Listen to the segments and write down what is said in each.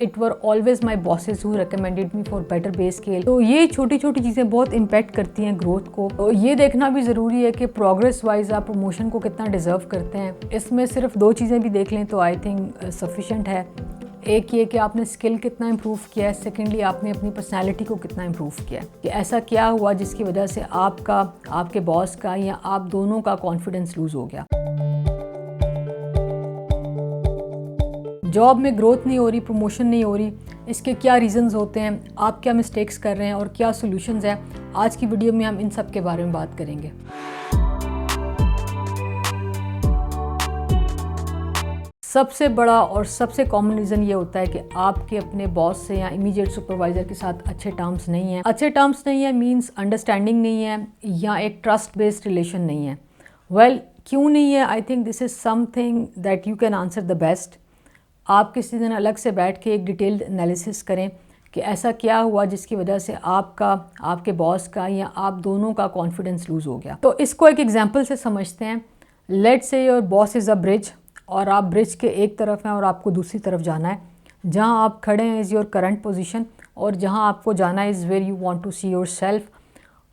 It were always my bosses who recommended me for better pay scale. तो ये छोटी छोटी चीज़ें बहुत इम्पैक्ट करती हैं ग्रोथ को। तो ये देखना भी ज़रूरी है कि प्रोग्रेस वाइज आप प्रमोशन को कितना डिज़र्व करते हैं। इसमें सिर्फ 2 चीज़ें भी देख लें तो आई थिंक सफिशेंट है। एक ये कि आपने स्किल कितना इम्प्रूव किया है, सेकेंडली आपने अपनी पर्सनैलिटी को कितना इम्प्रूव किया है, कि ऐसा क्या हुआ जिसकी वजह से आपका, आपके बॉस का या आप दोनों का कॉन्फिडेंस लूज़ हो गया। जॉब में ग्रोथ नहीं हो रही, प्रमोशन नहीं हो रही, इसके क्या रीज़न्स होते हैं, आप क्या मिस्टेक्स कर रहे हैं और क्या सॉल्यूशंस हैं। आज की वीडियो में हम इन सब के बारे में बात करेंगे। सबसे बड़ा और सबसे कॉमन रीज़न ये होता है कि आपके अपने बॉस से या इमीडिएट सुपरवाइज़र के साथ अच्छे टर्म्स नहीं हैं। अच्छे टर्म्स नहीं है मींस अंडरस्टैंडिंग नहीं है या एक ट्रस्ट बेस्ड रिलेशन नहीं है। वेल, क्यों नहीं है? I think this is something that you can answer the best. आप किसी दिन अलग से बैठ के एक डिटेल्ड एनालिसिस करें कि ऐसा क्या हुआ जिसकी वजह से आपका, आपके बॉस का या आप दोनों का कॉन्फिडेंस लूज़ हो गया। तो इसको एक एग्जांपल से समझते हैं। Let's say your boss is a bridge और आप ब्रिज के एक तरफ हैं और आपको दूसरी तरफ जाना है। जहां आप खड़े हैं इज़ योर करंट पोजीशन और जहां आपको जाना है is where you want to see yourself.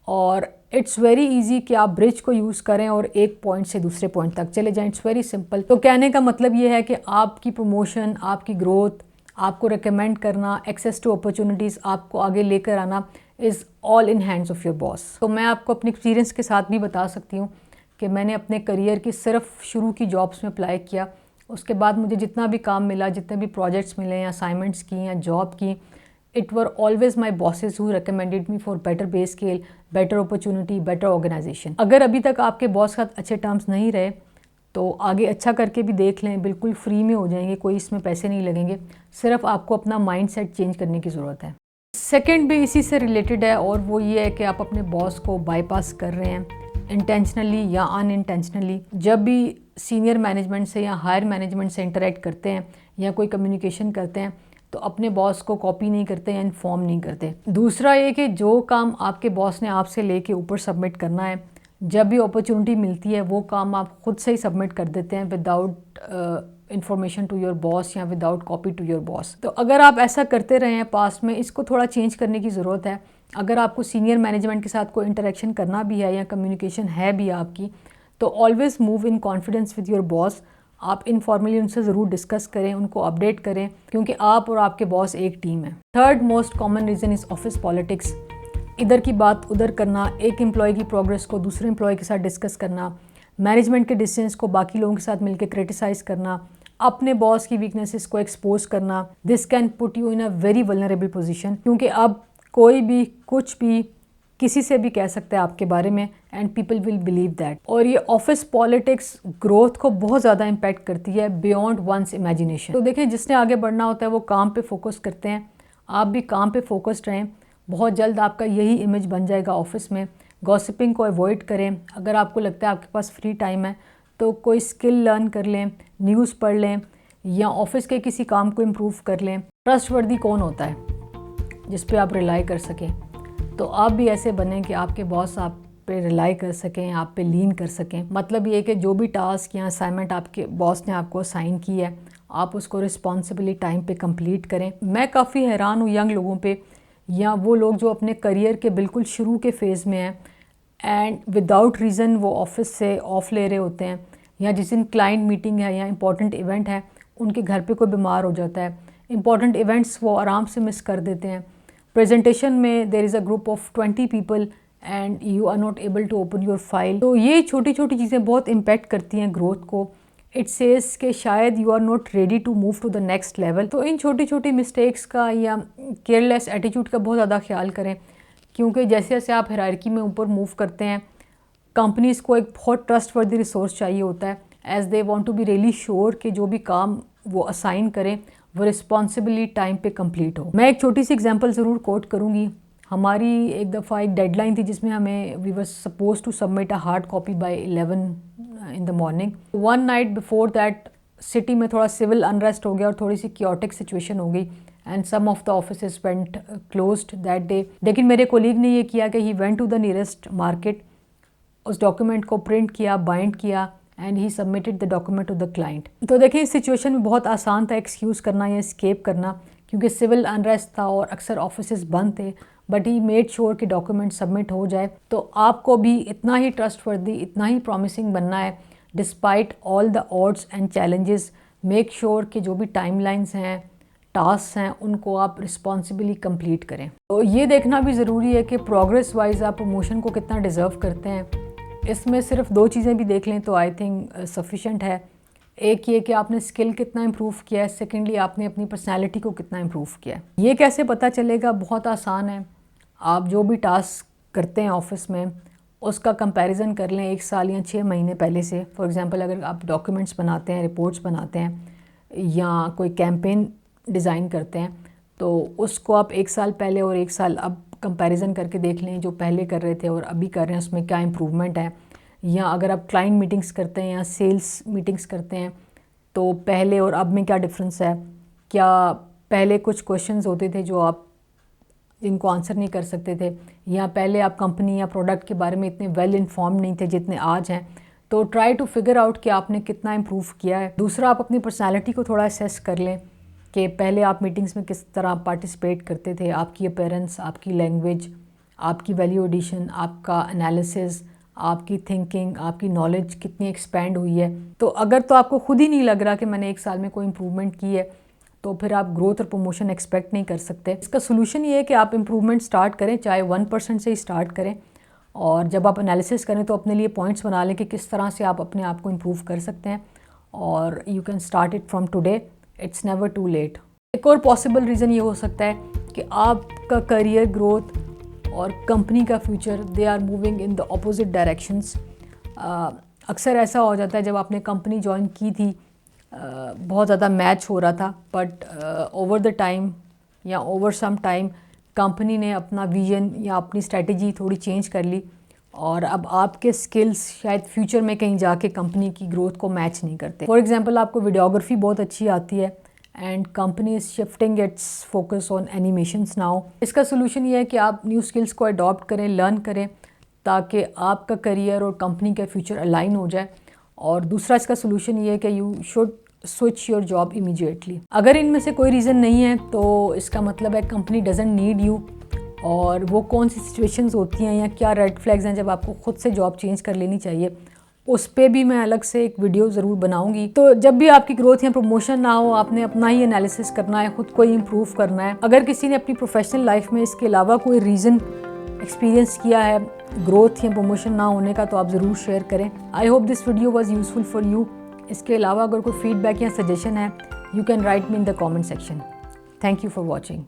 और इट्स वेरी इजी कि आप ब्रिज को यूज़ करें और एक पॉइंट से दूसरे पॉइंट तक चले जाएं। It's very simple. तो कहने का मतलब ये है कि आपकी प्रमोशन, आपकी ग्रोथ, आपको रिकमेंड करना, एक्सेस टू अपॉर्चुनिटीज़, आपको आगे लेकर आना is all in hands of your boss. तो मैं आपको अपने एक्सपीरियंस के साथ भी बता सकती हूँ कि मैंने अपने करियर की सिर्फ शुरू की जॉब्स में अप्लाई किया। उसके बाद मुझे जितना भी काम मिला, जितने भी प्रोजेक्ट्स मिले या असाइनमेंट्स की या जॉब की, it were always my bosses who recommended me for better pay scale, better opportunity, better organization. अगर अभी तक आपके बॉस के साथ अच्छे टर्म्स नहीं रहे तो आगे अच्छा करके भी देख लें। बिल्कुल फ्री में हो जाएंगे, कोई इसमें पैसे नहीं लगेंगे। सिर्फ आपको अपना माइंड सेट चेंज करने की ज़रूरत है। सेकेंड भी इसी से रिलेटेड है और वो ये है कि आप अपने बॉस को बाईपास कर रहे हैं इंटेंशनली या अनइंटेंशनली। जब भी सीनियर मैनेजमेंट से या हायर मैनेजमेंट से इंटरेक्ट करते हैं या कोई कम्युनिकेशन करते हैं तो अपने बॉस को कॉपी नहीं करते या इन्फॉर्म नहीं करते। दूसरा ये कि जो काम आपके बॉस ने आपसे लेके ऊपर सबमिट करना है, जब भी अपॉर्चुनिटी मिलती है वो काम आप खुद से ही सबमिट कर देते हैं without information to your boss या without copy to your boss. तो अगर आप ऐसा करते रहे हैं पास्ट में, इसको थोड़ा चेंज करने की ज़रूरत है। अगर आपको सीनियर मैनेजमेंट के साथ कोई इंटरेक्शन करना भी है या कम्युनिकेशन है भी आपकी, तो always move in confidence with your boss. आप इनफॉर्मली उनसे ज़रूर डिस्कस करें, उनको अपडेट करें, क्योंकि आप और आपके बॉस एक टीम है। Third most common reason is office politics. इधर की बात उधर करना, एक एम्प्लॉय की प्रोग्रेस को दूसरे एम्प्लॉय के साथ डिस्कस करना, मैनेजमेंट के डिसीजंस को बाकी लोगों के साथ मिलकर क्रिटिसाइज़ करना, अपने बॉस की वीकनेसेस को एक्सपोज करना। This can put you in a very vulnerable position, क्योंकि अब कोई भी कुछ भी किसी से भी कह सकता है आपके बारे में and people will believe that. और ये ऑफिस पॉलिटिक्स ग्रोथ को बहुत ज़्यादा इम्पैक्ट करती है बियॉन्ड वंस इमेजिनेशन। तो देखें, जिसने आगे बढ़ना होता है वो काम पे फोकस करते हैं। आप भी काम पे फोकस्ड रहें। बहुत जल्द आपका यही इमेज बन जाएगा ऑफिस में। गॉसिपिंग को अवॉइड करें। अगर आपको लगता है आपके पास फ्री टाइम है तो कोई स्किल लर्न कर लें, न्यूज़ पढ़ लें या ऑफिस के किसी काम को इम्प्रूव कर लें। ट्रस्टवर्दी कौन होता है जिस पे आप रिलाई कर सकें? तो आप भी ऐसे बनें कि आपके बॉस आप पे रिलाई कर सकें, आप पे लीन कर सकें। मतलब ये कि जो भी टास्क या असाइनमेंट आपके बॉस ने आपको असाइन की है, आप उसको रिस्पॉन्सिबली टाइम पे कंप्लीट करें। मैं काफ़ी हैरान हूँ यंग लोगों पे या वो लोग जो अपने करियर के बिल्कुल शुरू के फेज़ में हैं एंड विदाउट रीज़न वो ऑफिस से ऑफ ले रहे होते हैं, या जिस दिन क्लाइंट मीटिंग है या इंपॉर्टेंट इवेंट है उनके घर पे कोई बीमार हो जाता है, इंपॉर्टेंट इवेंट्स वो आराम से मिस कर देते हैं। प्रेजेंटेशन में there is a group of 20 people and you are not able to open your file. तो ये छोटी छोटी चीज़ें बहुत इम्पैक्ट करती हैं ग्रोथ को। इट सेज कि शायद you are not ready to move to the next level. तो इन छोटी छोटी मिस्टेक्स का या केयरलेस एटीट्यूड का बहुत ज़्यादा ख्याल करें, क्योंकि जैसे जैसे आप हायरार्की में ऊपर मूव करते हैं, कंपनीज़ को एक बहुत ट्रस्टवर्दी रिसोर्स चाहिए होता है, as they want to be really sure कि जो भी काम वो असाइन करें वो रिस्पॉन्सिबली टाइम पे कंप्लीट हो। मैं एक छोटी सी एग्जांपल ज़रूर कोट करूँगी। हमारी एक दफ़ा एक डेडलाइन थी जिसमें हमें we were suppose to submit a hard copy by 11 in the morning. One night before that city में थोड़ा सिविल अनरेस्ट हो गया और थोड़ी सी क्योटिक सिचुएशन हो गई and some of the offices went closed that day. लेकिन मेरे कोलीग ने ये किया कि he went to the nearest market, उस डॉक्यूमेंट को प्रिंट किया, बाइंड किया and he submitted the document to the client. तो देखिए, इस सिचुएशन में बहुत आसान था एक्सक्यूज़ करना या एस्केप करना क्योंकि सिविल अनरेस्ट था और अक्सर ऑफिसेज बंद थे, बट ही मेड श्योर कि डॉक्यूमेंट सबमिट हो जाए। तो आपको भी इतना ही ट्रस्टवर्दी, इतना ही प्रॉमिसिंग बनना है despite all the odds and challenges. Make sure कि जो भी टाइमलाइंस हैं, टास्क हैं, उनको आप रिस्पॉन्सिबली कंप्लीट करें। तो ये देखना भी ज़रूरी है कि प्रोग्रेस वाइज आप प्रमोशन को कितना डिज़र्व करते हैं। इसमें सिर्फ 2 चीज़ें भी देख लें तो आई थिंक सफिशेंट है। एक ये कि आपने स्किल कितना इम्प्रूव किया है, सेकेंडली आपने अपनी पर्सनैलिटी को कितना इम्प्रूव किया है। ये कैसे पता चलेगा? बहुत आसान है। आप जो भी टास्क करते हैं ऑफिस में उसका कंपैरिजन कर लें 1 साल या 6 महीने पहले से। फॉर एग्जांपल अगर आप डॉक्यूमेंट्स बनाते हैं, रिपोर्ट्स बनाते हैं या कोई कैंपेन डिज़ाइन करते हैं तो उसको आप 1 साल पहले और 1 साल अब कंपैरिजन करके देख लें, जो पहले कर रहे थे और अभी कर रहे हैं उसमें क्या इम्प्रूवमेंट है। या अगर आप क्लाइंट मीटिंग्स करते हैं या सेल्स मीटिंग्स करते हैं तो पहले और अब में क्या डिफरेंस है। क्या पहले कुछ क्वेश्चंस होते थे जो आप जिनको आंसर नहीं कर सकते थे, या पहले आप कंपनी या प्रोडक्ट के बारे में इतने वेल इन्फॉर्म्ड नहीं थे जितने आज हैं। तो ट्राई टू फिगर आउट कि आपने कितना इम्प्रूव किया है। दूसरा, आप अपनी पर्सनैलिटी को थोड़ा असेस कर लें कि पहले आप मीटिंग्स में किस तरह पार्टिसिपेट करते थे, आपकी अपीयरेंस, आपकी लैंग्वेज, आपकी वैल्यू एडिशन, आपका एनालिसिस, आपकी थिंकिंग, आपकी नॉलेज कितनी एक्सपैंड हुई है। तो अगर तो आपको खुद ही नहीं लग रहा कि मैंने 1 साल में कोई इम्प्रूवमेंट की है तो फिर आप ग्रोथ और प्रमोशन एक्सपेक्ट नहीं कर सकते। इसका सोल्यूशन ये है कि आप इम्प्रूवमेंट स्टार्ट करें, चाहे 1% से ही स्टार्ट करें, और जब आप एनालिसिस करें तो अपने लिए पॉइंट्स बना लें कि किस तरह से आप अपने आप को इम्प्रूव कर सकते हैं। और you can start it from today, it's never too late. एक और पॉसिबल रीज़न ये हो सकता है कि आपका करियर ग्रोथ और कंपनी का future they are moving in the opposite directions. अक्सर ऐसा हो जाता है जब आपने कंपनी ज्वाइन की थी बहुत ज़्यादा मैच हो रहा था, बट ओवर द टाइम या ओवर सम टाइम कंपनी ने अपना विजन या अपनी स्ट्रेटजी थोड़ी चेंज कर ली और अब आपके स्किल्स शायद फ्यूचर में कहीं जाके कंपनी की ग्रोथ को मैच नहीं करते। फॉर एग्जांपल आपको वीडियोग्राफी बहुत अच्छी आती है and company is shifting it's focus on animations now. इसका सोल्यूशन ये है कि आप न्यू स्किल्स को अडॉप्ट करें, लर्न करें, ताकि आपका करियर और कंपनी का फ्यूचर अलाइन हो जाए। और दूसरा इसका सोल्यूशन ये है कि you should switch your job immediately. अगर इनमें से कोई रीज़न नहीं है तो इसका मतलब है कंपनी डजंट नीड यू। और वो कौन सी सिचुएशंस होती हैं या क्या रेड फ्लैग्स हैं जब आपको खुद से जॉब चेंज कर लेनी चाहिए, उस पर भी मैं अलग से एक वीडियो ज़रूर बनाऊंगी। तो जब भी आपकी ग्रोथ या प्रमोशन ना हो, आपने अपना ही एनालिसिस करना है, खुद को ही इम्प्रूव करना है। अगर किसी ने अपनी प्रोफेशनल लाइफ में इसके अलावा कोई रीज़न एक्सपीरियंस किया है ग्रोथ या प्रमोशन ना होने का तो आप ज़रूर शेयर करें। I hope this video was useful for you. इसके अलावा अगर कोई फीडबैक या सजेशन है, you can write me in the comment section. Thank you for watching.